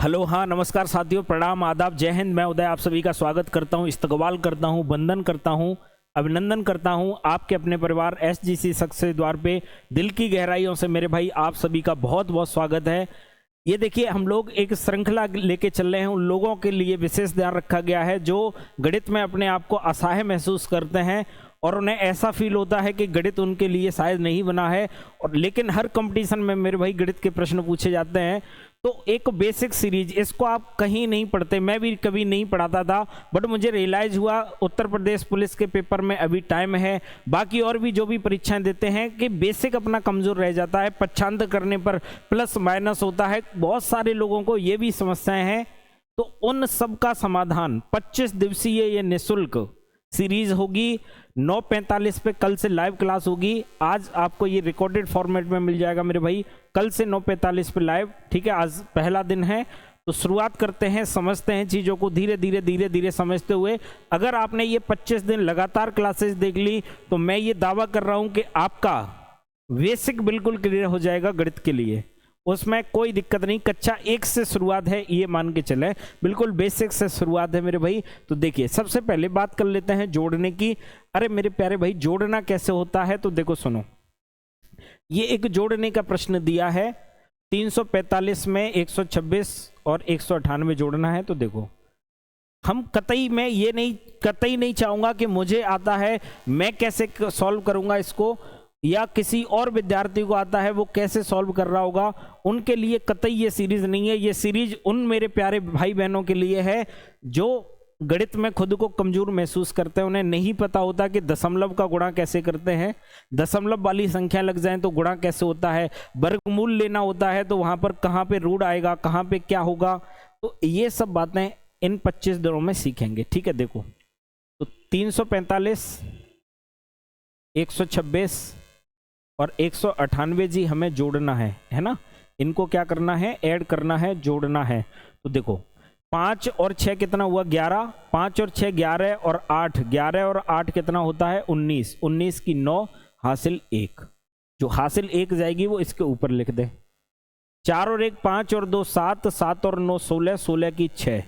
Hello, हाँ नमस्कार साथियों, प्रणाम, आदाब, जय हिंद। मैं उदय आप सभी का स्वागत करता हूँ, इस्तकबाल करता हूँ, वंदन करता हूँ, अभिनंदन करता हूँ आपके अपने परिवार SGC सक्सेस द्वार पे। दिल की गहराइयों से मेरे भाई आप सभी का बहुत बहुत स्वागत है। ये देखिए, हम लोग एक श्रृंखला लेके चल रहे हैं। उन लोगों के लिए विशेष ध्यान रखा गया है जो गणित में अपने आप को असहाय महसूस करते हैं और उन्हें ऐसा फील होता है कि गणित उनके लिए शायद नहीं बना है। और लेकिन हर कंपटीशन में मेरे भाई गणित के प्रश्न पूछे जाते हैं। तो एक बेसिक सीरीज, इसको आप कहीं नहीं पढ़ते, मैं भी कभी नहीं पढ़ाता था, बट मुझे रियलाइज हुआ उत्तर प्रदेश पुलिस के पेपर में अभी टाइम है, बाकी और भी जो भी परीक्षाएं देते हैं, कि बेसिक अपना कमजोर रह जाता है, पक्षांतर करने पर प्लस माइनस होता है। बहुत सारे लोगों को ये भी समस्याएं हैं। तो उन सब का समाधान 25 दिवसीय ये निःशुल्क सीरीज होगी। 9:45 पे कल से लाइव क्लास होगी। आज आपको ये रिकॉर्डेड फॉर्मेट में मिल जाएगा मेरे भाई, कल से 9:45 पे लाइव। ठीक है, आज पहला दिन है तो शुरुआत करते हैं, समझते हैं चीज़ों को धीरे धीरे समझते हुए। अगर आपने ये 25 दिन लगातार क्लासेस देख ली तो मैं ये दावा कर रहा हूं कि आपका बेसिक बिल्कुल क्लियर हो जाएगा गणित के लिए, उसमें कोई दिक्कत नहीं। कक्षा 1 से शुरुआत है, ये मान के चले, बिल्कुल बेसिक से शुरुआत है मेरे भाई। तो देखिए, सबसे पहले बात कर लेते हैं जोड़ने की। अरे मेरे प्यारे भाई, जोड़ना कैसे होता है? तो देखो सुनो, ये एक जोड़ने का प्रश्न दिया है। 345 में 126 और 198 जोड़ना है। तो देखो, हम कतई नहीं चाहूंगा कि मुझे आता है मैं कैसे सॉल्व करूंगा इसको, या किसी और विद्यार्थी को आता है वो कैसे सॉल्व कर रहा होगा। उनके लिए कतई ये सीरीज नहीं है। ये सीरीज उन मेरे प्यारे भाई बहनों के लिए है जो गणित में खुद को कमजोर महसूस करते हैं। उन्हें नहीं पता होता कि दशमलव का गुणा कैसे करते हैं, दशमलव वाली संख्या लग जाए तो गुणा कैसे होता है, वर्गमूल लेना होता है तो वहां पर कहाँ पे रूट आएगा, कहाँ पे क्या होगा। तो ये सब बातें इन 25 दिनों में सीखेंगे। ठीक है, देखो तो 345, 126 और 198 जी हमें जोड़ना है ना। इनको क्या करना है? ऐड करना है, जोड़ना है। तो देखो 5 और 6 कितना हुआ? 11। 5 और 6 11 और 8, 11 और 8 कितना होता है? 19। 19 की 9 हासिल 1। जो हासिल 1 जाएगी वो इसके ऊपर लिख दे। 4 और 1 5 और 2 7, 7 और 9 16, 16 की 6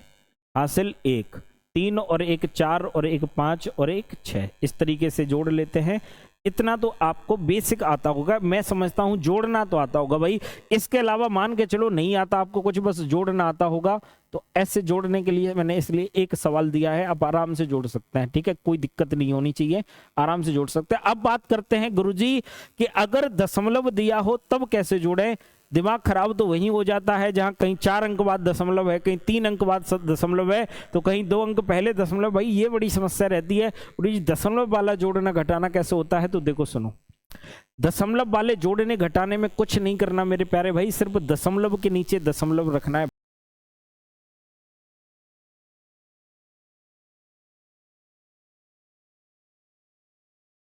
हासिल 1। 3 और 1 4 और 1 5 और 1 6। इस तरीके से जोड़ लेते हैं। इतना तो आपको बेसिक आता होगा, मैं समझता हूं जोड़ना तो आता होगा भाई। इसके अलावा मान के चलो नहीं आता आपको कुछ, बस जोड़ना आता होगा। तो ऐसे जोड़ने के लिए मैंने इसलिए एक सवाल दिया है, आप आराम से जोड़ सकते हैं। ठीक है, कोई दिक्कत नहीं होनी चाहिए, आराम से जोड़ सकते हैं। अब बात करते हैं गुरुजी कि अगर दशमलव दिया हो तब कैसे जोड़ें। दिमाग खराब तो वहीं हो जाता है जहां कहीं 4 अंक बाद दशमलव है, कहीं 3 अंक बाद दशमलव है, तो कहीं 2 अंक पहले दशमलव। भाई ये बड़ी समस्या रहती है। दशमलव वाला जोड़ना घटाना कैसे होता है? तो देखो सुनो, दशमलव वाले जोड़ने घटाने में कुछ नहीं करना मेरे प्यारे भाई, सिर्फ दशमलव के नीचे दशमलव रखना है।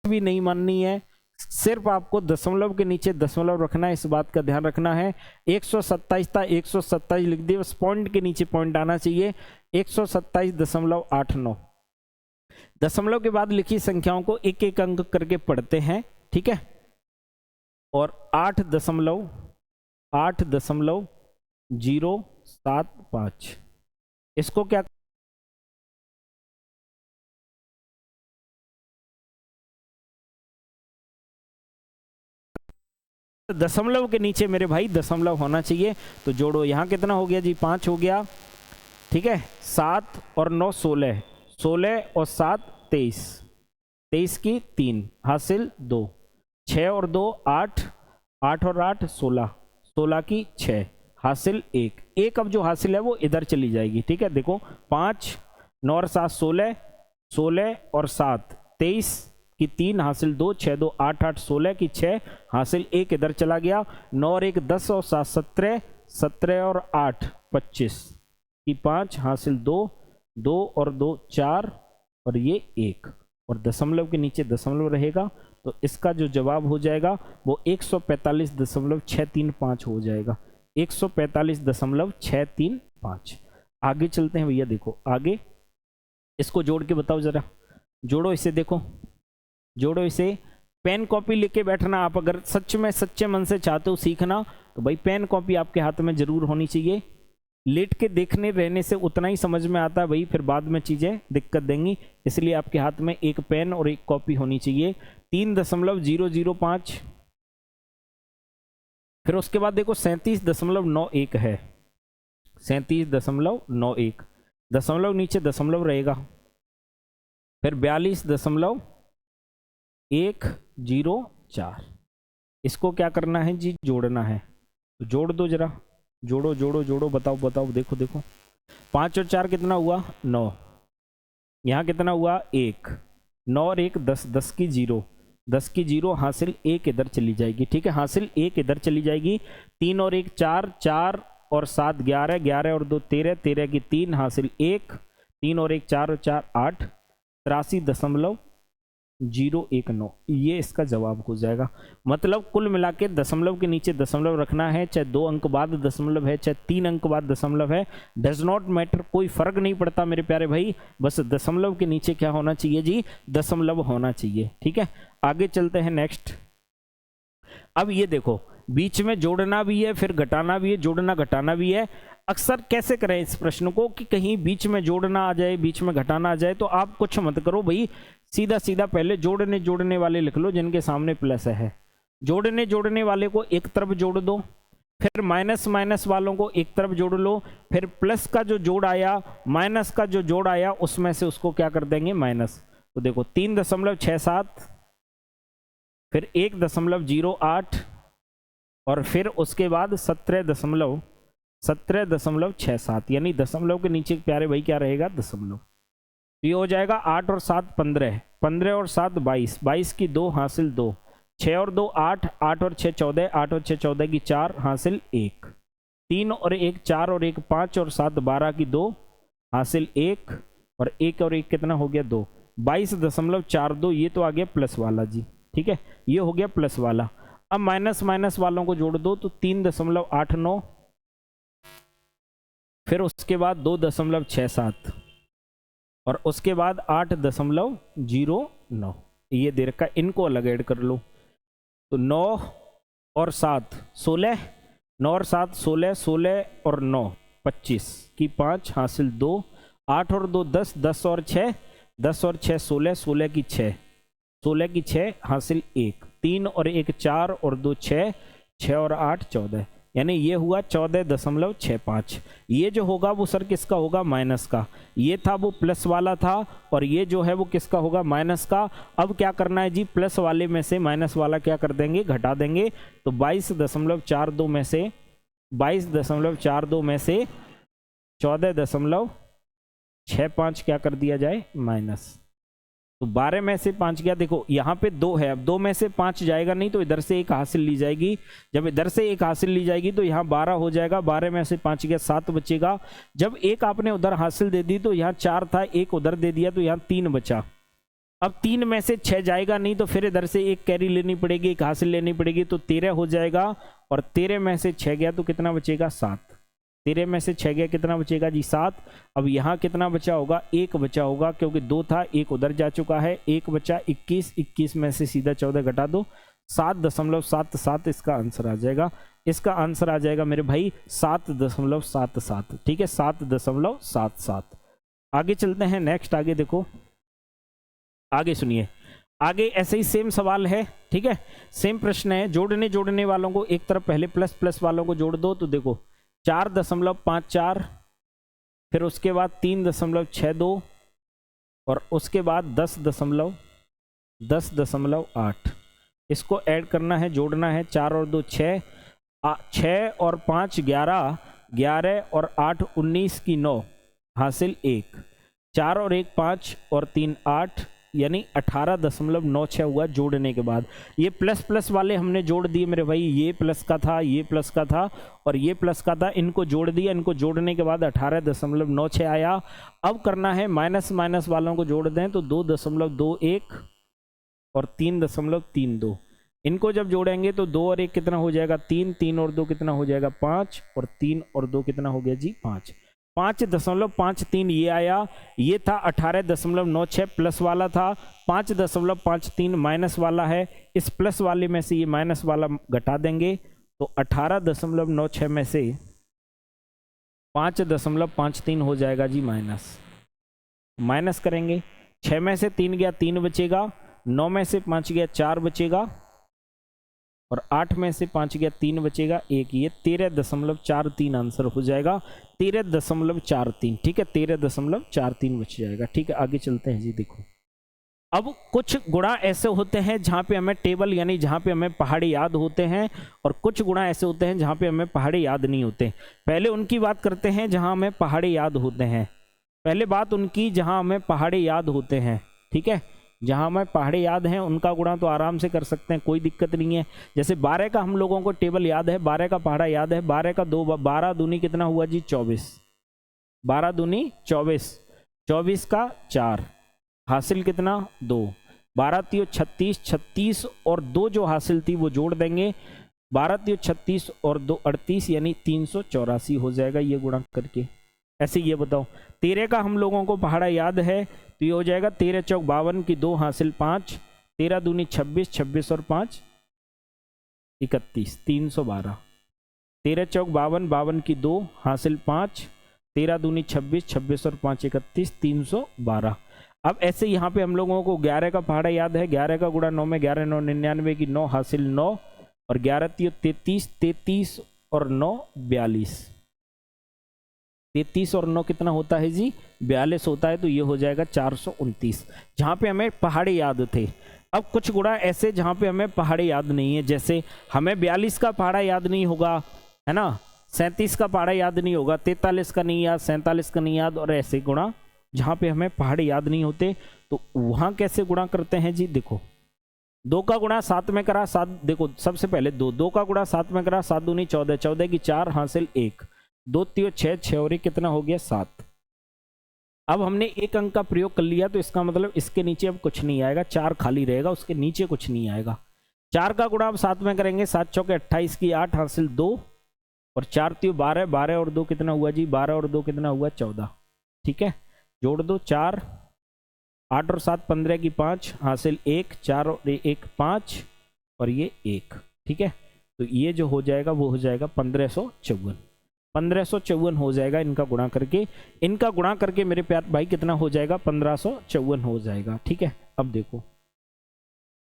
भी नहीं माननी है, सिर्फ आपको दशमलव के नीचे दशमलव रखना है, इस बात का ध्यान रखना है। 127 था, 127 लिख दिया, उस पॉइंट के नीचे पॉइंट आना चाहिए। 127.89। दशमलव के बाद लिखी संख्याओं को एक एक अंक करके पढ़ते हैं। ठीक है, और 8.075 इसको क्या, दशमलव के नीचे मेरे भाई दशमलव होना चाहिए। तो जोड़ो, यहां कितना हो गया जी? 5 हो गया। ठीक है, 7 और 9 16, 16 और 7 23, 23 की 3 हासिल 2। 6 और 2 8, 8 और 8 16, 16 की 6 हासिल 1। एक अब जो हासिल है वो इधर चली जाएगी। ठीक है, देखो 5 9 और 7 16, 16 और 7 23 की 3 हासिल 2, 6 2 8 8, 16 की 6 हासिल 1 इधर चला गया। 9 और 1 10 और 7 17, 17 और 8 25 की 5 हासिल 2, 2 और 2 4 और ये 1, और दशमलव के नीचे दशमलव रहेगा। तो इसका जो जवाब हो जाएगा वो 145.635 हो जाएगा। 145.635। आगे चलते हैं भैया, देखो आगे इसको जोड़ के बताओ जरा। जोड़ो इसे, देखो जोड़ो इसे। पेन कॉपी लेके बैठना, आप अगर सच में सच्चे मन से चाहते हो सीखना तो भाई पेन कॉपी आपके हाथ में जरूर होनी चाहिए। लेट के देखने रहने से उतना ही समझ में आता है भाई, फिर बाद में चीज़ें दिक्कत देंगी। इसलिए आपके हाथ में एक पेन और एक कॉपी होनी चाहिए। 3.005, फिर उसके बाद देखो 37.91 है, 37.91, दशमलव नीचे दशमलव रहेगा, फिर 42.104। इसको क्या करना है जी, जोड़ना है। तो जोड़ दो जरा, जोड़ो जोड़ो जोड़ो, बताओ बताओ, देखो देखो, 5 और 4 कितना हुआ 9, यहाँ कितना हुआ 1, 9 और 1 10, 10 की 0, 10 की 0, हासिल 1 इधर चली जाएगी। ठीक है, हासिल 1 इधर चली जाएगी। 3 और 1 4, 4 और 7 11, 11 और 2 13, 13 की 3, हासिल 1, 3 और 1 4 और 4 8, 83.019, ये इसका जवाब हो जाएगा। मतलब कुल मिला के दशमलव के नीचे दशमलव रखना है, चाहे 2 अंक बाद दशमलव है, चाहे 3 अंक बाद दशमलव है, डज नॉट मैटर, कोई फर्क नहीं पड़ता मेरे प्यारे भाई, बस दशमलव के नीचे क्या होना चाहिए जी, दशमलव होना चाहिए। ठीक है, आगे चलते हैं नेक्स्ट। अब ये देखो, बीच में जोड़ना भी है, फिर घटाना भी है, जोड़ना घटाना भी है। अक्सर कैसे करें इस प्रश्न को कि कहीं बीच में जोड़ना आ जाए, बीच में घटाना आ जाए, तो आप कुछ मत करो भाई, सीधा सीधा पहले जोड़ने वाले लिख लो जिनके सामने प्लस है। जोड़ने वाले को एक तरफ जोड़ दो, फिर माइनस वालों को एक तरफ जोड़ लो, फिर प्लस का जो जोड़ आया, माइनस का जो जोड़ आया, उसमें से उसको क्या कर देंगे, माइनस। तो देखो 3.67, फिर 1.08, और फिर उसके बाद 17.67, यानी दशमलव के नीचे प्यारे भाई क्या रहेगा, दशमलव। तो ये हो जाएगा 8 और 7 15, 15 और 7 22, 22 की 2, हासिल 2, 6 और 2 8, 8 और 6 14, 8 और 6 14 की 4, हासिल 1, 3 और 1 4 और 1 5 और 7 12 की 2, हासिल 1, और 1 और 1 कितना हो गया 2, 22.42, ये तो आ गया प्लस वाला जी। ठीक है, ये हो गया प्लस वाला। अब माइनस वालों को जोड़ दो, तो 3.89, फिर उसके बाद 2.67, और उसके बाद 8.09, ये देर का, इनको अलग ऐड कर लो। तो 9 और 7 16, 9 और 7 16, 16 और 9 25 की 5, हासिल 2, 8 और 2 10, 10 और 6 10 और 6 16, 16 की 6, 16 की 6, हासिल 1, 3 और 1 4 और 2 6, 6 और 8 14, यानी ये हुआ 14.65। ये जो होगा वो सर किसका होगा, माइनस का। ये था वो प्लस वाला था, और ये जो है वो किसका होगा, माइनस का। अब क्या करना है जी, प्लस वाले में से माइनस वाला क्या कर देंगे, घटा देंगे। तो 22.42 में से 14.65 क्या कर दिया जाए, माइनस। तो 12 में से 5 गया, देखो यहाँ पे 2 है, अब 2 में से 5 जाएगा नहीं, तो इधर से एक हासिल ली जाएगी। जब इधर से एक हासिल ली जाएगी तो यहाँ 12 हो जाएगा, 12 में से 5 गया, 7 बचेगा। जब एक आपने उधर हासिल दे दी तो यहाँ 4 था, एक उधर दे दिया तो यहाँ 3 बचा। अब 3 में से 6 जाएगा नहीं, तो फिर इधर से एक कैरी लेनी पड़ेगी, एक हासिल लेनी पड़ेगी, तो 13 हो जाएगा। और 13 में से 6 गया तो कितना बचेगा, 7। 13 में से 6 गया, कितना बचेगा जी, 7। अब यहाँ कितना बचा होगा, 1 बचा होगा, क्योंकि 2 था, 1 उधर जा चुका है, 1 बचा, 21। 21 में से सीधा 14 घटा दो, 7.77 इसका आंसर आ जाएगा। इसका आंसर आ जाएगा मेरे भाई 7.77। ठीक है, 7.77। आगे चलते हैं नेक्स्ट। आगे देखो, आगे सुनिए, आगे ऐसे ही सेम सवाल है। ठीक है, सेम प्रश्न है। जोड़ने वालों को एक तरफ पहले प्लस वालों को जोड़ दो। तो देखो 4.54, फिर उसके बाद 3.62, और उसके बाद 10.8। इसको ऐड करना है, जोड़ना है। 4 और 2 6, 6 और 5 11, 11 और 8 19 की 9, हासिल 1। 4 और 1 5 और 3 8, यानी 18.96 हुआ जोड़ने के बाद। ये प्लस वाले हमने जोड़ दिए मेरे भाई, ये प्लस का था, ये प्लस का था, और ये प्लस का था, इनको जोड़ दिया। इनको जोड़ने के बाद 18.96 आया। अब करना है माइनस वालों को जोड़ दें, तो 2.21 और 3.32। इनको जब जोड़ेंगे तो 2 और 1 कितना हो जाएगा, 3, 3 और 2 कितना हो जाएगा, 5, और 3 और 2 कितना हो गया जी, 5। 5.53 ये आया। ये था 18.96 प्लस वाला था, 5.53 माइनस वाला है। इस प्लस वाले में से ये माइनस वाला घटा देंगे, तो 18.96 में से 5.53 हो जाएगा जी माइनस। माइनस करेंगे, 6 में से 3 गया 3 बचेगा, 9 में से 5 गया 4 बचेगा, और 8 में से 5 गया 3 बचेगा 1। ये 13.43 आंसर हो जाएगा, 13.43। ठीक है, 13.43 बच जाएगा। ठीक है, आगे चलते हैं जी। देखो अब कुछ गुणा ऐसे होते हैं जहाँ पे हमें टेबल यानी जहाँ पे हमें पहाड़े याद होते हैं, और कुछ गुणा ऐसे होते हैं जहाँ पे हमें पहाड़े याद नहीं होते। पहले उनकी बात करते हैं जहाँ हमें पहाड़े याद होते हैं। पहले बात उनकी जहाँ हमें पहाड़े याद होते हैं। ठीक है, जहाँ हमें पहाड़े याद हैं उनका गुणा तो आराम से कर सकते हैं, कोई दिक्कत नहीं है। जैसे 12 का हम लोगों को टेबल याद है, 12 का पहाड़ा याद है। 12 का 2 12 दूनी कितना हुआ जी 24, 12 दूनी 24, 24 का 4 हासिल कितना 2, 12 3 36, 36 और 2 जो हासिल थी वो जोड़ देंगे, 12 3 36 और 2 38 यानी 384 हो जाएगा ये गुणा करके। ऐसे ये बताओ 13 का हम लोगों को पहाड़ा याद है तो ये हो जाएगा 13 चौक 52 की 2 हासिल 5, 13 दूनी 26, 26 और 5 31, 312। 13 चौक 52, 52 की 2 हासिल 5, 13 दूनी 26, 26 और 5 31, 312। अब ऐसे यहाँ पे हम लोगों को 11 का पहाड़ा याद है, 11 का गुणा 9 में 11 9 99 की 9 हासिल 9, और 11 3 33, 33 और 9 42, 33 और 9 कितना होता है जी 42 होता है, तो ये हो जाएगा 429 जहाँ पे हमें पहाड़े याद थे। अब कुछ गुणा ऐसे जहाँ पे हमें पहाड़े याद नहीं है, जैसे हमें 42 का पहाड़ा याद नहीं होगा, है ना, 37 का पहाड़ा याद नहीं होगा, 43 का नहीं याद, 47 का नहीं याद, और ऐसे गुणा जहाँ पे हमें पहाड़े याद नहीं होते तो वहाँ कैसे गुणा करते हैं जी। देखो 2 का गुणा 7 में करा 7, देखो सबसे पहले 2 का गुणा 7 में करा, 7 दूनी 14, 14 की 4 हासिल 1, 2 3 6, 6 और 1 कितना हो गया 7। अब हमने एक अंक का प्रयोग कर लिया तो इसका मतलब इसके नीचे अब कुछ नहीं आएगा, 4 खाली रहेगा, उसके नीचे कुछ नहीं आएगा। 4 का गुणा अब 7 में करेंगे, 7 चौके 28 की 8 हासिल 2, और 4 3 12, 12 और 2 कितना हुआ जी 12 और 2 कितना हुआ 14। ठीक है, जोड़ दो 4, 8 और 7 15 की 5 हासिल 1, 4 और 1 5 और ये 1। ठीक है, तो ये जो हो जाएगा वो हो जाएगा 1554, 1554 हो जाएगा इनका गुणा करके। इनका गुणा करके मेरे प्यार भाई कितना हो जाएगा 1554 हो जाएगा। ठीक है, अब देखो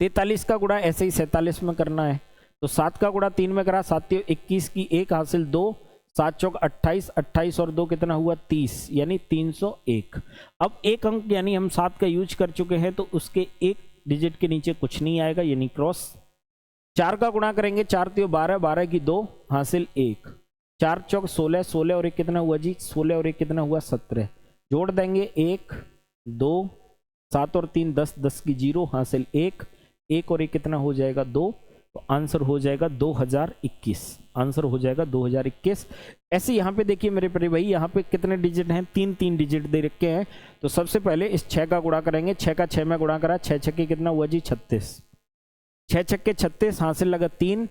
43 का गुणा ऐसे ही 47 में करना है, तो 7 का गुणा 3 में करा, 7 3 21 की 1 हासिल 2, 7 चौक 28, 28 और 2 कितना हुआ 30 यानी 301। अब एक अंक यानी हम 7 का यूज कर चुके हैं तो उसके एक डिजिट के नीचे कुछ नहीं आएगा यानी क्रॉस। 4 का गुणा करेंगे, 4 3 12, 12 की 2 हासिल 1, 4 चौक 16, 16 और 1 कितना हुआ जी 16 और 1 कितना हुआ 17, जोड़ देंगे 1 2, 7 और 3 10, 10 की 0 हासिल 1, 1 और 1 कितना हो जाएगा 2, तो आंसर हो जाएगा 2021, आंसर हो जाएगा 2021। ऐसे यहाँ पे देखिए मेरे प्यारे भाई, यहाँ पे कितने डिजिट हैं 3 डिजिट दे रखे हैं। तो सबसे पहले इस 6 का गुणा करेंगे, 6 का 6 में गुणा करा, 6 छक्के कितना हुआ जी 36, 6 छक्के 36 हासिल लगा 3,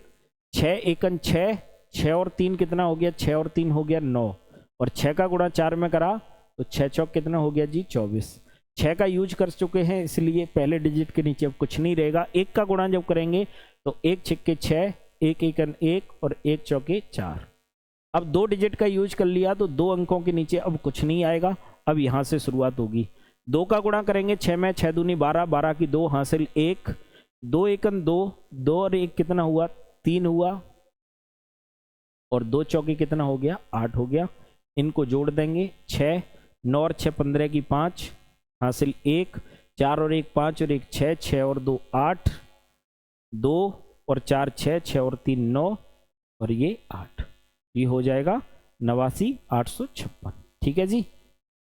6 एकन 6, 6 और 3 कितना हो गया 6 और 3 हो गया 9, और 6 का गुणा 4 में करा तो 6 चौक कितना हो गया जी 24। 6 का यूज कर चुके हैं इसलिए पहले डिजिट के नीचे अब कुछ नहीं रहेगा। 1 का गुणा जब करेंगे तो 1 छक्के 6, 1 एकन 1 और 1 चौके 4। अब 2 डिजिट का यूज कर लिया तो 2 अंकों के नीचे अब कुछ नहीं आएगा। अब यहाँ से शुरुआत होगी। 2 का गुणा करेंगे 6 में, 6 दूनी 12, 12 की 2 हासिल 1, 2 एकन 2, 2 और 1 कितना हुआ 3 हुआ, और 2 चौके कितना हो गया 8 हो गया। इनको जोड़ देंगे 6, 9 और 6 15 की 5 हासिल 1, 4 और 1 5 और 1 6, 6 और 2 8, 2 और 4 6, 6 और 3 9 और ये 8, ये हो जाएगा 89,856। ठीक है जी,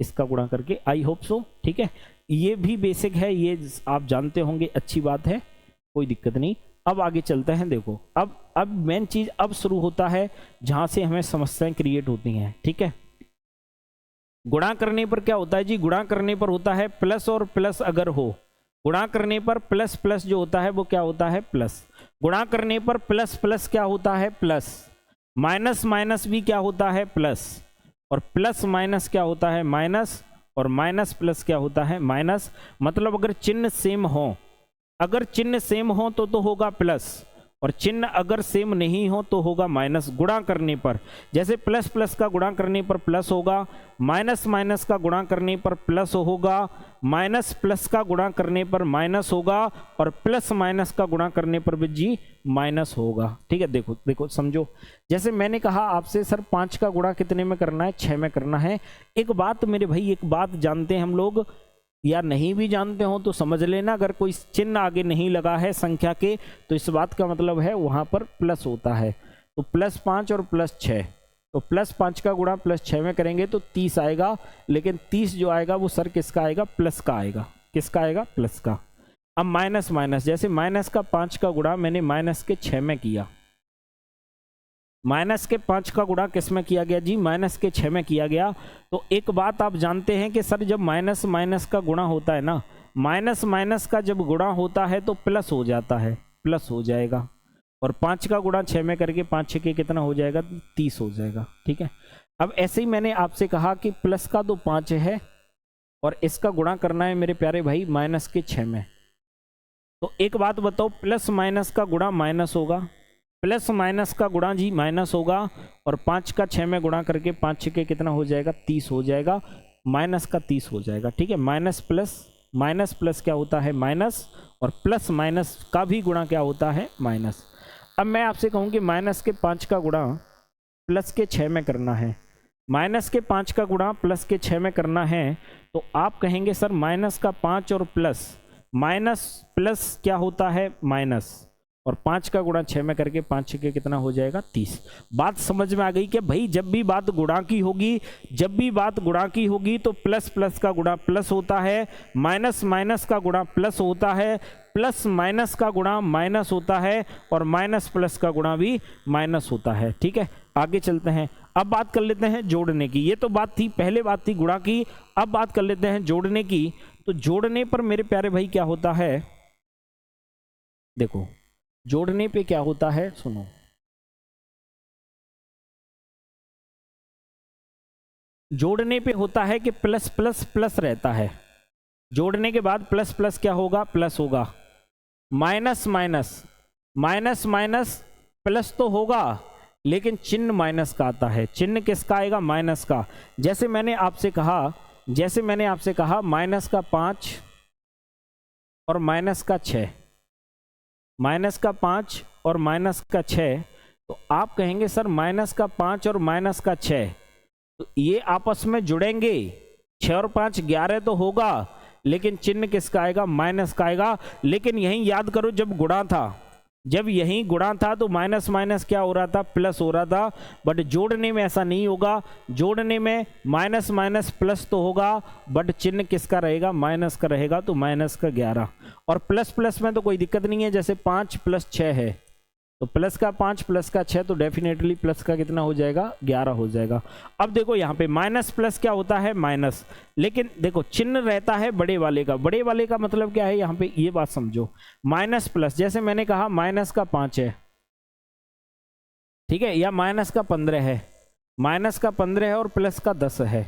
इसका गुणा करके आई होप सो। ठीक है, ये भी बेसिक है, ये आप जानते होंगे, अच्छी बात है, कोई दिक्कत नहीं। अब आगे चलते हैं। देखो अब मेन चीज अब शुरू होता है जहां से हमें समस्याएं क्रिएट होती हैं। ठीक है, गुणा करने पर क्या होता है जी, गुणा करने पर होता है प्लस, और प्लस अगर हो, गुणा करने पर प्लस प्लस जो होता है वो क्या होता है प्लस, गुणा करने पर प्लस प्लस क्या होता है प्लस, माइनस माइनस भी क्या होता है प्लस, और प्लस माइनस क्या होता है माइनस, और माइनस प्लस क्या होता है माइनस। मतलब अगर चिन्ह सेम हो, अगर चिन्ह सेम हो तो होगा प्लस, और चिन्ह अगर सेम नहीं हो तो होगा माइनस। गुणा करने पर जैसे प्लस प्लस का गुणा करने पर प्लस होगा, माइनस माइनस का गुणा करने पर प्लस होगा, माइनस प्लस का गुणा करने पर माइनस होगा, और प्लस माइनस का गुणा करने पर भी जी माइनस होगा। ठीक है, देखो देखो समझो। जैसे मैंने कहा आपसे सर 5 का गुणा कितने में करना है, 6 में करना है। एक बात मेरे भाई, एक बात जानते हैं हम लोग, या नहीं भी जानते हो तो समझ लेना, अगर कोई चिन्ह आगे नहीं लगा है संख्या के तो इस बात का मतलब है वहां पर प्लस होता है। तो +5 और +6, तो +5 का गुणा +6 में करेंगे तो 30 आएगा, लेकिन 30 जो आएगा वो सर किसका आएगा, प्लस का आएगा। किसका आएगा, प्लस का। अब माइनस माइनस, जैसे माइनस का 5 का गुणा मैंने माइनस के 6 में किया, माइनस के 5 का गुणा किस में किया गया जी, माइनस के 6 में किया गया। तो एक बात आप जानते हैं कि सर जब माइनस माइनस का गुणा होता है ना, माइनस माइनस का जब गुणा होता है तो प्लस हो जाता है, प्लस हो जाएगा। और 5 का गुणा 6 में करके 5 6 के कितना हो जाएगा, 30 हो जाएगा। ठीक है, अब ऐसे ही मैंने आपसे कहा कि प्लस का तो 5 है और इसका गुणा करना है मेरे प्यारे भाई माइनस के 6 में। तो एक बात बताओ, प्लस माइनस का गुणा माइनस होगा, प्लस माइनस का गुणा जी माइनस होगा, और 5 का 6 में गुणा करके 5 6 के कितना हो जाएगा, 30 हो जाएगा, माइनस का 30 हो जाएगा। ठीक है, माइनस प्लस क्या होता है, माइनस, और प्लस माइनस का भी गुणा क्या होता है, माइनस। अब मैं आपसे कहूँ कि माइनस के 5 का गुणा प्लस के 6 में करना है, माइनस के 5 का गुणा प्लस के 6 में करना है, तो आप कहेंगे सर माइनस का 5 और प्लस, माइनस प्लस क्या होता है, माइनस, और 5 का गुणा 6 में करके 5 6 के कितना हो जाएगा, 30। बात समझ में आ गई कि भाई जब भी बात गुणा की होगी, जब भी बात गुणा की होगी तो प्लस प्लस का गुणा प्लस होता है, माइनस माइनस का गुणा प्लस होता है, प्लस माइनस का गुणा माइनस होता है, और माइनस प्लस का गुणा भी माइनस होता है। ठीक है, आगे चलते हैं। अब बात कर लेते हैं जोड़ने की। ये तो बात थी, पहले बात थी गुणा की, अब बात कर लेते हैं जोड़ने की। तो जोड़ने पर मेरे प्यारे भाई क्या होता है, देखो जोड़ने पे क्या होता है, सुनो। जोड़ने पे होता है कि प्लस प्लस प्लस रहता है, जोड़ने के बाद प्लस प्लस क्या होगा, प्लस होगा, minus minus, minus minus plus तो होगा, लेकिन चिन्ह माइनस का आता है। चिन्ह किसका आएगा, माइनस का। जैसे मैंने आपसे कहा माइनस का 5 और माइनस का 6, माइनस का 5 और माइनस का 6, तो आप कहेंगे सर माइनस का 5 और माइनस का 6 तो ये आपस में जुड़ेंगे, 6 और 5 11 तो होगा, लेकिन चिन्ह किसका आएगा, माइनस का आएगा। लेकिन यहीं याद करो, जब गुणा था, जब यहीं गुणा था तो माइनस माइनस क्या हो रहा था, प्लस हो रहा था। बट जोड़ने में ऐसा नहीं होगा, जोड़ने में माइनस माइनस प्लस तो होगा, बट चिन्ह किसका रहेगा, माइनस का रहेगा, तो माइनस का 11। और प्लस प्लस में तो कोई दिक्कत नहीं है, जैसे 5 + 6 है, तो प्लस का 5 प्लस का 6, तो डेफिनेटली प्लस का कितना हो जाएगा, 11 हो जाएगा। अब देखो यहाँ पे माइनस प्लस क्या होता है, माइनस, लेकिन देखो चिन्ह रहता है बड़े वाले का। बड़े वाले का मतलब क्या है, यहाँ पे ये बात समझो, माइनस प्लस, जैसे मैंने कहा माइनस का 5 है, ठीक है, या माइनस का 15 है, माइनस का 15 है और प्लस का 10 है,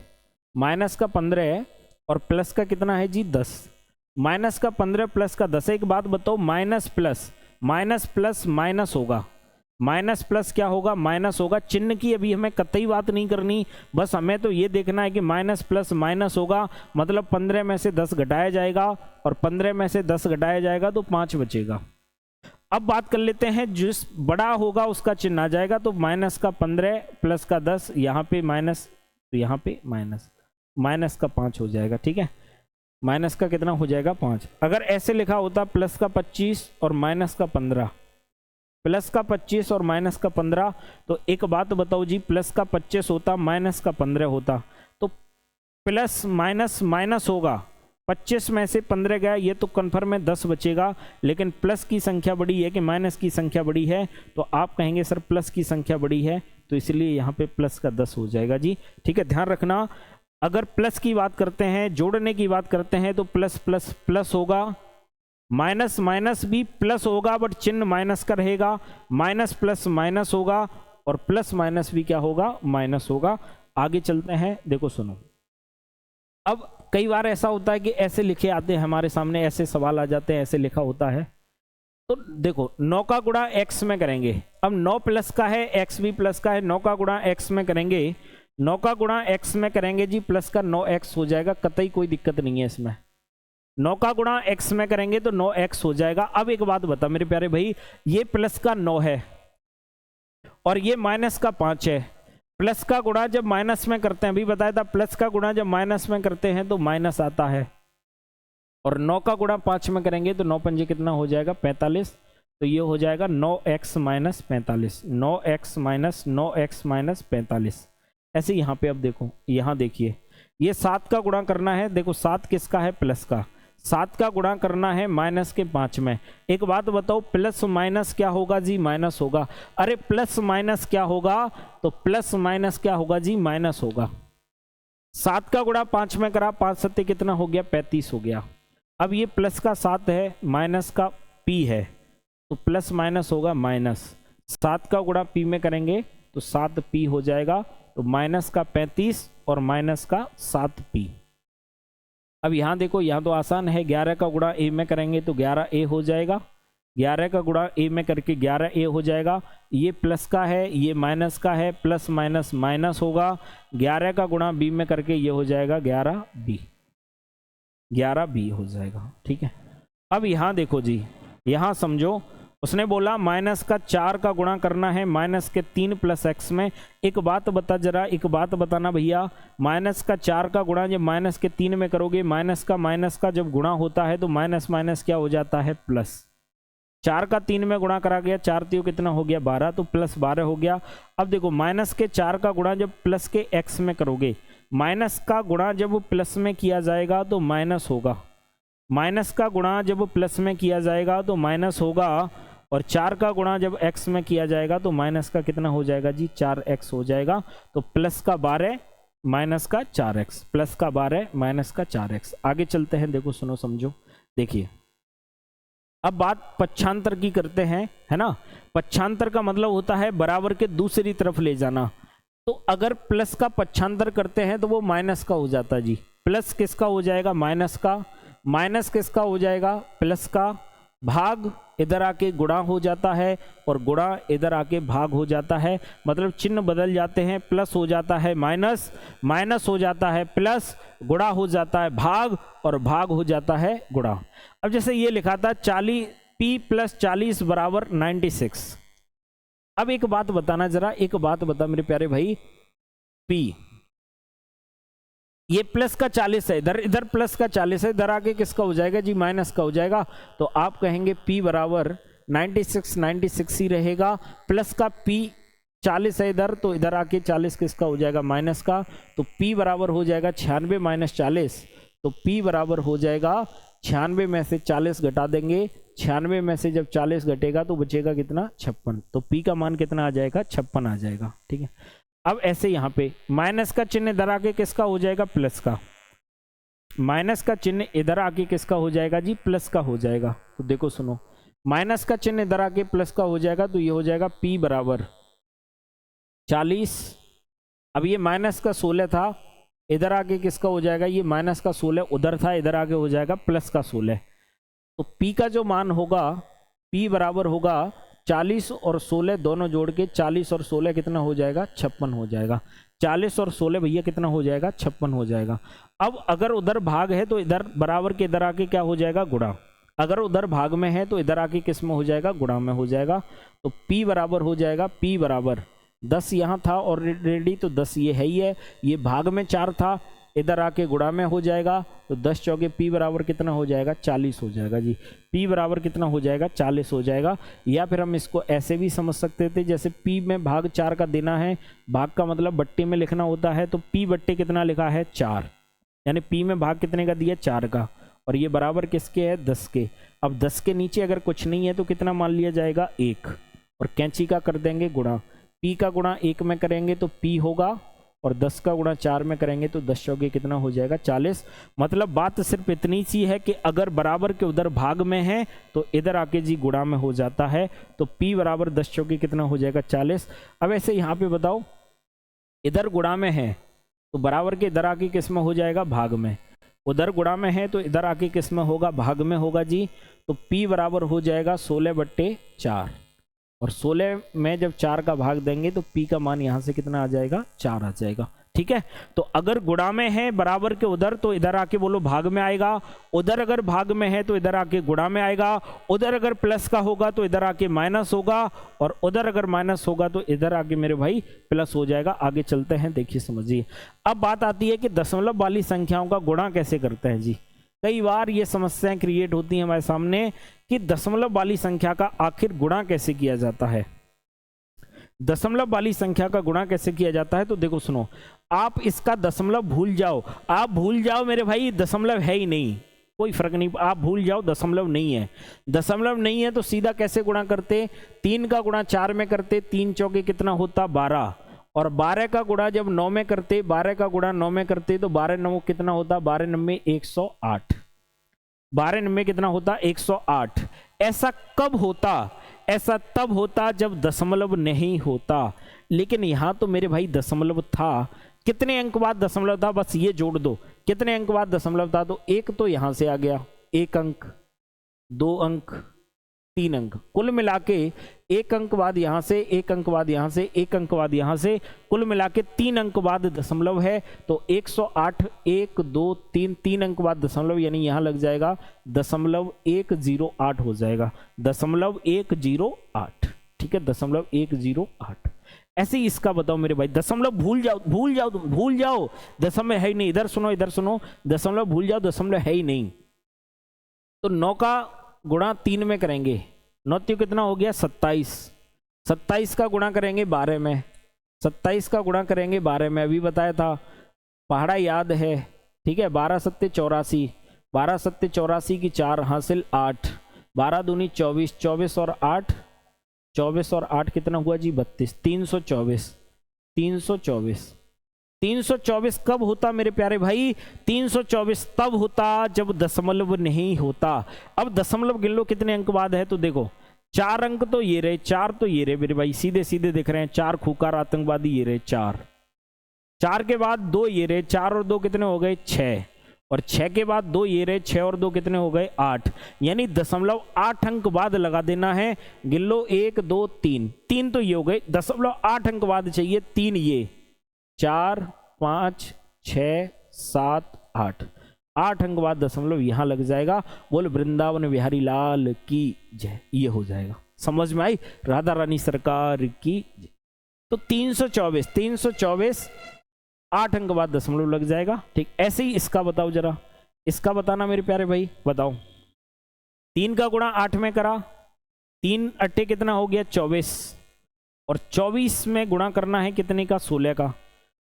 माइनस का 15 है और प्लस का कितना है जी, 10, माइनस का 15 प्लस का 10। एक बात बताओ, माइनस प्लस माइनस होगा, माइनस प्लस क्या होगा, माइनस होगा। चिन्ह की अभी हमें कतई बात नहीं करनी, बस हमें तो ये देखना है कि माइनस प्लस माइनस होगा, मतलब 15 में से 10 घटाया जाएगा, और 15 में से 10 घटाया जाएगा तो 5 बचेगा। अब बात कर लेते हैं, जिस बड़ा होगा उसका चिन्ह आ जाएगा, तो माइनस का 15 प्लस का 10, यहाँ पे माइनस, तो यहाँ पे माइनस का 5 हो जाएगा। ठीक है, माइनस का कितना हो जाएगा, 5। अगर ऐसे लिखा होता प्लस का 25 और माइनस का 15, प्लस का 25 और माइनस का 15, तो एक बात बताओ जी, प्लस का 25 होता, माइनस का 15 होता, तो प्लस माइनस माइनस होगा, 25 में से 15 गया, ये तो कन्फर्म है 10 बचेगा। लेकिन प्लस की संख्या बड़ी है कि माइनस की संख्या बड़ी है, तो आप कहेंगे सर प्लस की संख्या बड़ी है, तो इसलिए यहाँ पे प्लस का 10 हो जाएगा जी। ठीक है, ध्यान रखना, अगर प्लस की बात करते हैं, जोड़ने की बात करते हैं, तो प्लस प्लस प्लस होगा, माइनस माइनस भी प्लस होगा, बट चिन्ह माइनस का रहेगा, माइनस प्लस माइनस होगा, और प्लस माइनस भी क्या होगा, माइनस होगा। आगे चलते हैं, देखो सुनो। अब कई बार ऐसा होता है कि ऐसे लिखे आते हैं हमारे सामने, ऐसे सवाल आ जाते हैं, ऐसे लिखा होता है, तो देखो 9 का गुणा x में करेंगे, अब 9 प्लस का है, x भी प्लस का है, 9 का गुणा x में करेंगे, 9 का गुणा x में करेंगे जी, प्लस का 9x हो जाएगा, कतई कोई दिक्कत नहीं है इसमें। 9 का गुणा x में करेंगे तो 9x हो जाएगा। अब एक बात बता मेरे प्यारे भाई, ये प्लस का 9 है और ये माइनस का 5 है, प्लस का गुणा जब माइनस में करते हैं, अभी बताया था प्लस का गुणा जब माइनस में करते हैं तो माइनस आता है, और 9 का गुणा 5 में करेंगे तो 9 पंजे कितना हो जाएगा 45, तो ये हो जाएगा 9x minus 45, 9x minus 9x minus 45। ऐसे यहाँ पे अब देखो, यहाँ देखिए ये 7 का गुणा करना है, देखो 7 किसका है प्लस का, 7 का गुणा करना है माइनस के 5 में। एक बात बताओ, प्लस माइनस क्या होगा जी, माइनस होगा। अरे प्लस माइनस क्या होगा, तो प्लस माइनस क्या होगा जी, माइनस होगा। 7 का गुणा 5 में करा, 5 सत्ते कितना हो गया 35 हो गया। अब ये प्लस का 7 है, माइनस का p है, तो प्लस माइनस होगा माइनस। 7 का गुणा p में करेंगे तो 7p हो जाएगा, तो माइनस का 35 और माइनस का 7p। अब यहाँ देखो, यहाँ तो आसान है, 11 का गुणा a में करेंगे तो 11a हो जाएगा, 11 का गुणा a में करके 11a हो जाएगा। ये प्लस का है, ये माइनस का है, प्लस माइनस माइनस होगा, 11 का गुणा b में करके ये हो जाएगा 11b, 11b हो जाएगा। ठीक है, अब यहाँ देखो जी, यहाँ समझो, उसने बोला माइनस का 4 का गुणा करना है माइनस के 3 प्लस x में। एक बात बता, जरा एक बात बताना भैया, माइनस का 4 का गुणा जब माइनस के 3 में करोगे, माइनस का जब गुणा होता है तो माइनस माइनस क्या हो जाता है प्लस। 4 का 3 में गुणा करा गया, 4 3 कितना हो गया 12, तो प्लस 12 हो गया। अब देखो माइनस के 4 का गुणा जब प्लस के x में करोगे, माइनस का गुणा जब प्लस में किया जाएगा तो माइनस होगा, माइनस का गुणा जब प्लस में किया जाएगा तो माइनस होगा, और 4 का गुणा जब x में किया जाएगा तो माइनस का कितना हो जाएगा जी 4x हो जाएगा। तो प्लस का 12 माइनस का 4x, प्लस का 12 माइनस का 4x। आगे चलते हैं, देखो सुनो समझो, देखिए अब बात पक्षांतर की करते हैं, है ना। पक्षांतर का मतलब होता है बराबर के दूसरी तरफ ले जाना। तो अगर प्लस का पक्षांतर करते हैं तो वो माइनस का हो जाता जी, प्लस किसका हो जाएगा माइनस का, माइनस किसका हो जाएगा प्लस का, भाग इधर आके गुणा हो जाता है और गुणा इधर आके भाग हो जाता है, मतलब चिन्ह बदल जाते हैं, प्लस हो जाता है माइनस, माइनस हो जाता है प्लस, गुणा हो जाता है भाग और भाग हो जाता है गुणा। अब जैसे ये लिखा था 40 p + 40 = 96। अब एक बात बताना, जरा एक बात बता मेरे प्यारे भाई, p ये प्लस का 40 है, इधर प्लस का 40 है, इधर आके किसका हो जाएगा जी माइनस का हो जाएगा। तो आप कहेंगे p = 96 ही रहेगा, प्लस का p 40 है इधर, तो इधर आके 40 किसका हो जाएगा माइनस का, तो p बराबर हो जाएगा 96 - 40, तो p बराबर हो जाएगा 96 में से 40 घटा देंगे, 96 में से जब 40 घटेगा तो बचेगा कितना 56, तो p का मान कितना आ जाएगा 56 आ जाएगा। ठीक है, अब ऐसे यहाँ पे माइनस का चिन्ह इधर आके किसका हो जाएगा प्लस का, माइनस का चिन्ह इधर आके किसका हो जाएगा जी प्लस का हो जाएगा। तो देखो सुनो, माइनस का चिन्ह इधर आके प्लस का हो जाएगा, तो ये हो जाएगा p = 40। अब ये माइनस का 16 था, इधर आके किसका हो जाएगा, ये माइनस का 16 उधर था, इधर आके हो जाएगा प्लस का 16। तो p का जो मान होगा, p बराबर होगा 40 और 16 दोनों जोड़ के, 40 और 16 कितना हो जाएगा 56 हो जाएगा, 40 और 16 भैया कितना हो जाएगा 56 हो जाएगा। अब अगर उधर भाग है तो इधर बराबर के इधर आके क्या हो जाएगा गुणा, अगर उधर भाग में है तो इधर आके किस में हो जाएगा गुणा में हो जाएगा। तो p बराबर हो जाएगा, p बराबर 10 यहाँ था ऑलरेडी, तो 10 ये है ही है, ये भाग में 4 था, इधर आके गुणा में हो जाएगा, तो 10 चौके p बराबर कितना हो जाएगा 40 हो जाएगा जी, p बराबर कितना हो जाएगा 40 हो जाएगा। या फिर हम इसको ऐसे भी समझ सकते थे, जैसे p में भाग 4 का देना है, भाग का मतलब बट्टे में लिखना होता है, तो p बट्टे कितना लिखा है 4, यानी p में भाग कितने का दिया 4 का, और ये बराबर किसके है 10 के। अब 10 के नीचे अगर कुछ नहीं है तो कितना मान लिया जाएगा 1, और कैंची का कर देंगे गुणा, p का गुणा 1 में करेंगे तो p होगा, और 10 का गुणा 4 में करेंगे तो 10 चौके कितना हो जाएगा 40। मतलब बात सिर्फ इतनी सी है कि अगर बराबर के उधर भाग में है तो इधर आके जी गुणा में हो जाता है, तो p बराबर 10 चौके कितना हो जाएगा 40। अब ऐसे यहाँ पे बताओ, इधर गुणा में है तो बराबर के इधर आके किस में हो जाएगा भाग में, उधर गुणा में है तो इधर आके किस में होगा, भाग में होगा जी। तो P बराबर हो जाएगा 16/4, और 16 में जब 4 का भाग देंगे तो P का मान यहाँ से कितना आ जाएगा, 4 आ जाएगा। ठीक है, तो अगर गुणा में है बराबर के उधर तो इधर आके बोलो भाग में आएगा, उधर अगर भाग में है तो इधर आके गुणा में आएगा, उधर अगर प्लस का होगा तो इधर आके माइनस होगा, और उधर अगर माइनस होगा तो इधर आके मेरे भाई प्लस हो जाएगा। आगे चलते हैं, देखिए समझिए। अब बात आती है कि दशमलव वाली संख्याओं का गुणा कैसे करते हैं जी। कई बार ये समस्याएं क्रिएट होती हैं हमारे सामने कि दशमलव वाली संख्या का आखिर गुणा कैसे किया जाता है। दशमलव वाली संख्या का गुणा कैसे किया जाता है, तो देखो सुनो, आप इसका दशमलव भूल जाओ, आप भूल जाओ मेरे भाई, दशमलव है ही नहीं, कोई फर्क नहीं, आप भूल जाओ दशमलव नहीं है। दशमलव नहीं है तो सीधा कैसे गुणा करते, 3 का गुणा 4 में करते, 3 चौके कितना होता 12, और 12 का गुणा जब 9 में करते, 12 का गुणा 9 में करते तो 12 9 कितना होता, 12 9 108, 12 9 कितना होता 108। ऐसा कब होता, ऐसा तब होता जब दशमलव नहीं होता। लेकिन यहां तो मेरे भाई दशमलव था, कितने अंक बाद दशमलव था, बस ये जोड़ दो, कितने अंक बाद दशमलव था, तो एक तो यहां से आ गया 1 अंक, 2 अंक, 3 अंक, कुल मिला के 1 अंक बाद यहां से, 1 अंक बाद यहां से, 1 अंक बाद यहां से, कुल मिला के 3 अंक बाद दशमलव है। तो 108, 1 2 3, 3 अंक बाद दशमलव, यानी यहां लग जाएगा 0.108 हो जाएगा, 0.108। ठीक है, 0.108। ऐसे ही इसका बताओ मेरे भाई, दशमलव भूल जाओ, भूल जाओ, भूल जाओ, दशमलव है ही नहीं। इधर सुनो, इधर सुनो, दशमलव भूल जाओ, दशमलव है ही नहीं। तो 9 का गुणा 3 में करेंगे, 9 कितना हो गया 27, 27 का गुणा करेंगे 12 में, 27 का गुणा करेंगे 12 में, अभी बताया था, पहाड़ा याद है। ठीक है, 12 सत्ते 84, 12 सत्ते 84 की 4 हासिल 8, 12 दूनी 24, 24 और 8, 24 और 8 कितना हुआ जी 32, 324, 324। 324 कब होता मेरे प्यारे भाई, 324 तब होता जब दशमलव नहीं होता। अब दशमलव गिन लो कितने अंक बाद है, तो देखो 4 अंक तो ये रहे, 4 तो ये रहे मेरे भाई, सीधे सीधे दिख रहे हैं, 4 खूंखार आतंकवादी ये रहे 4, 4 के बाद 2 ये रहे, 4 और 2 कितने हो गए 6, और 6 के बाद 2 ये रहे, 6 और 2 कितने हो गए 8, यानी 0.8 अंक बाद लगा देना है। गिन लो 1 2 3, 3 तो ये हो गए, 0.8 अंक बाद चाहिए 3, ये 4 5 6 7 8, 8 अंक बाद दशमलव यहां लग जाएगा। बोल वृंदावन बिहारी लाल की जय, ये हो जाएगा। समझ में आई, राधा रानी सरकार की जय। तो 324, 324 8 अंक बाद दशमलव लग जाएगा। ठीक, ऐसे ही इसका बताओ जरा, इसका बताना मेरे प्यारे भाई, बताओ। 3 का गुणा 8 में करा, 3 अट्ठे कितना हो गया 24, और 24 में गुणा करना है कितने का 16 का,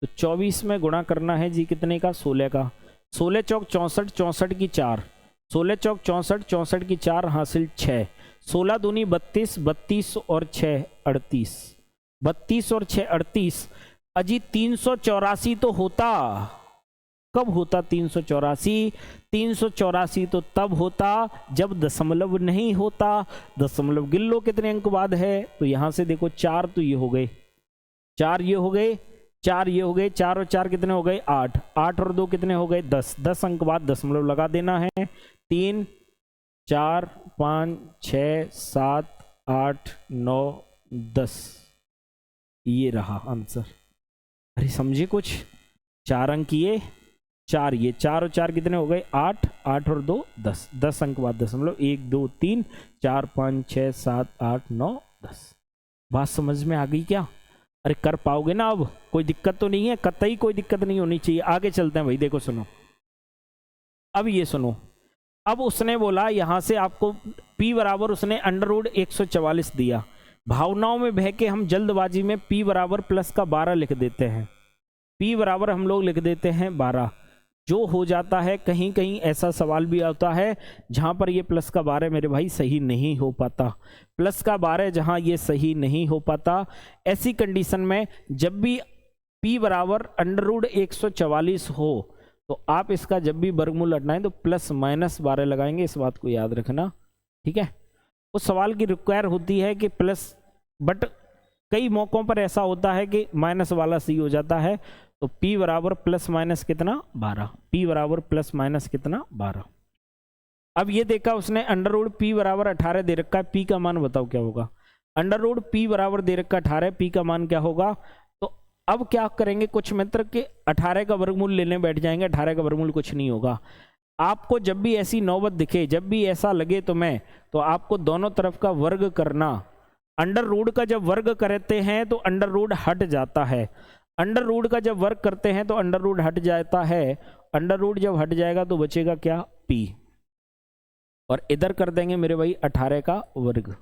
तो 24 में गुणा करना है जी कितने का 16 का, 16 चौक 64, 64 की 4, 16 चौक 64, 64 की 4 हासिल 6, 16 दूनी 32, 32 और 6 38, 32 और 6 38। अजी 384 तो होता, कब होता 384, 384 तो तब होता जब दशमलव नहीं होता। दशमलव गिन लो कितने अंक बाद है, तो यहां से देखो 4 तो ये हो गए, 4 ये हो गए, 4 ये हो गए, 4 और 4 कितने हो गए 8, 8 और 2 कितने हो गए 10, 10 अंक बाद दशमलव लगा देना है। 3 4 5 6 7 8 9 10, ये रहा आंसर। अरे समझे कुछ, 4 अंक ये, 4 ये, 4 और 4 कितने हो गए 8, 8 और 2 10, 10 अंक बाद दशमलव 1 2 3 4 5 6 7 8 9 10। बात समझ में आ गई क्या? अरे कर पाओगे ना, अब कोई दिक्कत तो नहीं है, कतई कोई दिक्कत नहीं होनी चाहिए। आगे चलते हैं भाई, देखो सुनो, अब ये सुनो, अब उसने बोला यहां से आपको P बराबर उसने √144 दिया। भावनाओं में बह के हम जल्दबाजी में P बराबर प्लस का 12 लिख देते हैं, P बराबर हम लोग लिख देते हैं 12, जो हो जाता है। कहीं कहीं ऐसा सवाल भी आता है जहां पर ये प्लस का 12 मेरे भाई सही नहीं हो पाता, प्लस का 12 जहां ये सही नहीं हो पाता, ऐसी कंडीशन में जब भी P बराबर √144 हो तो आप इसका जब भी वर्गमूल हटाएं तो ±12 लगाएंगे, इस बात को याद रखना। ठीक है, उस सवाल की रिक्वायर होती है कि प्लस, बट कई मौकों पर ऐसा होता है कि माइनस वाला सही हो जाता है, तो p बराबर प्लस माइनस कितना 12, p बराबर प्लस माइनस कितना 12। अब ये देखा उसने अंडर रूट p बराबर 18 दे रखा है, p का मान बताओ क्या होगा। अंडर रूट p बराबर दे रखा 18, p का मान क्या होगा। तो अब क्या करेंगे कुछ मित्र के 18 का वर्गमूल लेने बैठ जाएंगे, 18 का वर्गमूल कुछ नहीं होगा। आपको जब भी ऐसी नौबत दिखे, जब भी ऐसा लगे तुम्हें, तो आपको दोनों तरफ का वर्ग करना। अंडर रूट का जब वर्ग करते हैं तो अंडर रूट हट जाता है, अंडर रूट का जब वर्ग करते हैं तो अंडर रूट हट जाता है, अंडर रूट जब हट जाएगा तो बचेगा क्या p, और इधर कर देंगे मेरे भाई 18 का वर्ग।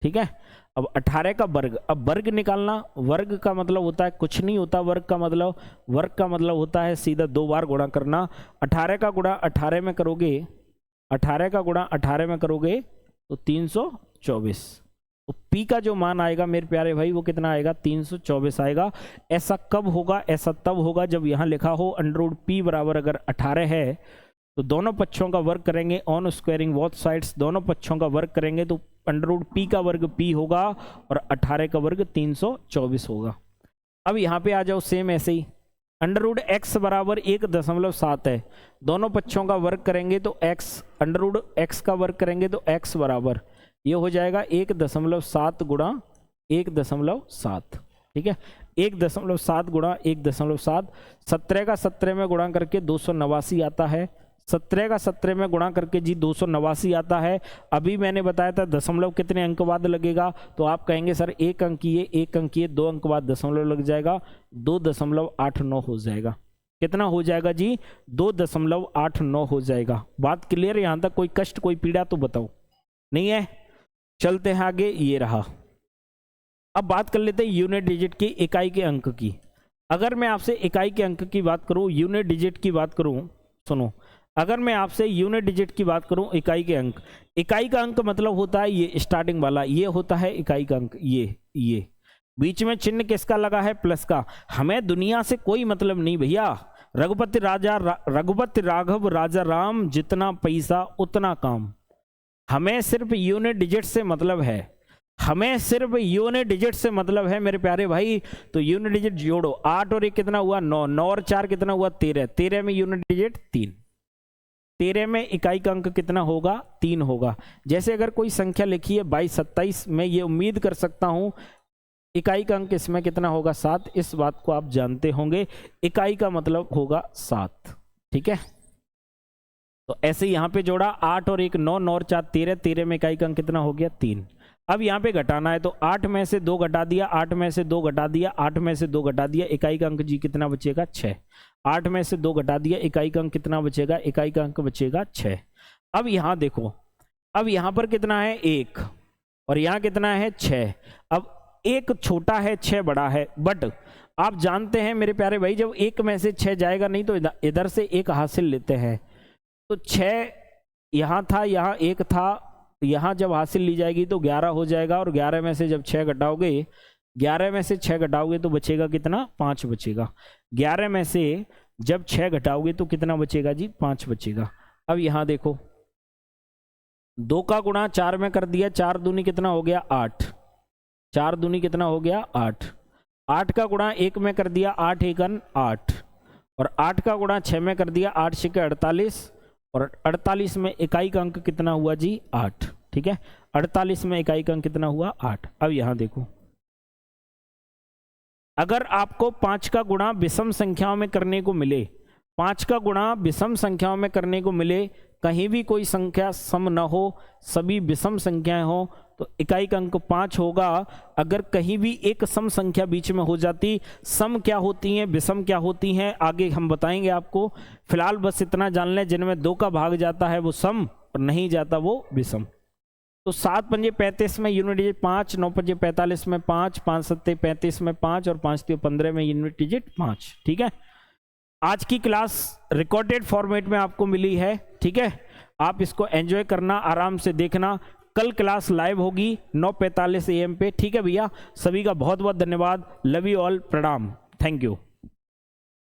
ठीक है, अब 18 का वर्ग, अब वर्ग निकालना, वर्ग का मतलब होता है कुछ नहीं होता, वर्ग का मतलब होता है सीधा 2 बार गुणा करना। 18 का गुणा 18 में करोगे, 18 का गुणा 18 में करोगे तो 324। तो p का जो मान आएगा मेरे प्यारे भाई वो कितना आएगा 324 आएगा। ऐसा कब होगा, ऐसा तब होगा जब यहाँ लिखा हो अंडर रूट p बराबर अगर 18 है तो दोनों पक्षों का वर्ग करेंगे, ऑन स्क्वायरिंग बोथ साइड्स, दोनों पक्षों का वर्ग करेंगे तो अंडर रूट p का वर्ग p होगा और 18 का वर्ग 324 होगा। अब यहाँ पे आ जाओ सेम ऐसे ही, अंडर रूट x बराबर 1.7 है, दोनों पक्षों का वर्ग करेंगे तो x, अंडर रूट x का वर्ग करेंगे तो x बराबर ये हो जाएगा 1.7 गुणा 1.7। ठीक है, 1.7 गुणा 1.7, 17 का 17 में गुणा करके 289 आता है, 17 का 17 में गुणा करके जी 289 आता है। अभी मैंने बताया था दशमलव कितने अंक बाद लगेगा, तो आप कहेंगे सर 1 अंकीय 1 अंकीय 2 अंक बाद दशमलव लग जाएगा, 2.89 हो जाएगा। कितना हो जाएगा जी 2.89 हो जाएगा। बात क्लियर है यहाँ तक, कोई कष्ट कोई पीड़ा तो बताओ नहीं है। चलते हैं आगे, ये रहा। अब बात कर लेते हैं यूनिट डिजिट की, इकाई के अंक की। अगर मैं आपसे इकाई के अंक की बात करूं, यूनिट डिजिट की बात करूं, सुनो, अगर मैं आपसे यूनिट डिजिट की बात करूं, इकाई के अंक, इकाई का अंक मतलब होता है ये स्टार्टिंग वाला, ये होता है इकाई का अंक, ये बीच में चिन्ह किसका लगा है प्लस का। हमें दुनिया से कोई मतलब नहीं भैया, रघुपति राघव राजा राम, जितना पैसा उतना काम। हमें सिर्फ यूनिट डिजिट से मतलब है, हमें सिर्फ यूनिट डिजिट से मतलब है मेरे प्यारे भाई। तो यूनिट डिजिट जोड़ो, 8 और 1 कितना हुआ 9, 9 और 4 कितना हुआ 13, 13 में यूनिट डिजिट 3, 13 में इकाई का अंक कितना होगा 3 होगा। जैसे अगर कोई संख्या लिखी है 22 27, मैं ये उम्मीद कर सकता हूं इकाई का अंक इसमें कितना होगा 7, इस बात को आप जानते होंगे, इकाई का मतलब होगा 7। ठीक है, तो ऐसे यहां पे जोड़ा 8 और 1 9, 9 और 4 13, 13 में इकाई का अंक कितना हो गया 3। अब यहाँ पे घटाना है तो 8 में से 2 घटा दिया, 8 में से 2 घटा दिया, 8 में से 2 घटा दिया, इकाई का अंक जी कितना बचेगा 6। 8 में से 2 घटा दिया, इकाई का अंक कितना बचेगा, इकाई का अंक बचेगा 6। अब यहाँ देखो, अब यहाँ पर कितना है 1 और यहाँ कितना है 6। अब 1 छोटा है 6 बड़ा है, बट आप जानते हैं मेरे प्यारे भाई जब 1 में से 6 जाएगा नहीं तो इधर से 1 हासिल लेते हैं, तो 6 यहाँ था, यहाँ 1 था, यहाँ जब हासिल ली जाएगी तो 11 हो जाएगा, और 11 में से जब 6 घटाओगे, 11 में से 6 घटाओगे तो बचेगा कितना 5 बचेगा। 11 में से जब 6 घटाओगे तो कितना बचेगा जी 5 बचेगा। अब यहाँ देखो 2 का गुणा 4 में कर दिया, 4 दूनी कितना हो गया 8, 4 दूनी कितना हो गया 8, 8 का गुणा 1 में कर दिया, 8 एकन 8, और 8 का गुणा 6 में कर दिया, 8 छके 48, और 48 में इकाई का अंक कितना हुआ जी 8। ठीक है, 48 में इकाई का अंक कितना हुआ 8। अब यहां देखो, अगर आपको 5 का गुणा विषम संख्याओं में करने को मिले, 5 का गुणा विषम संख्याओं में करने को मिले, कहीं भी कोई संख्या सम न हो, सभी विषम संख्याएं हो, तो इकाई का अंक 5 होगा। अगर कहीं भी एक सम संख्या बीच में हो जाती, सम क्या होती हैं विषम क्या होती हैं आगे हम बताएंगे आपको, फिलहाल बस इतना जान लें, जिनमें 2 का भाग जाता है वो सम और नहीं जाता वो विषम। तो 7 पंजे 35 में यूनिट डिजिट 5, 9 पंजे 45 में 5, 5 सत्ते 35 में 5, और 5 3 15 में यूनिट डिजिट 5। ठीक है, आज की क्लास रिकॉर्डेड फॉर्मेट में आपको मिली है। ठीक है, आप इसको एंजॉय करना, आराम से देखना। कल क्लास लाइव होगी 9:45 AM पे। ठीक है भैया, सभी का बहुत बहुत धन्यवाद। लव यू ऑल, प्रणाम, थैंक यू।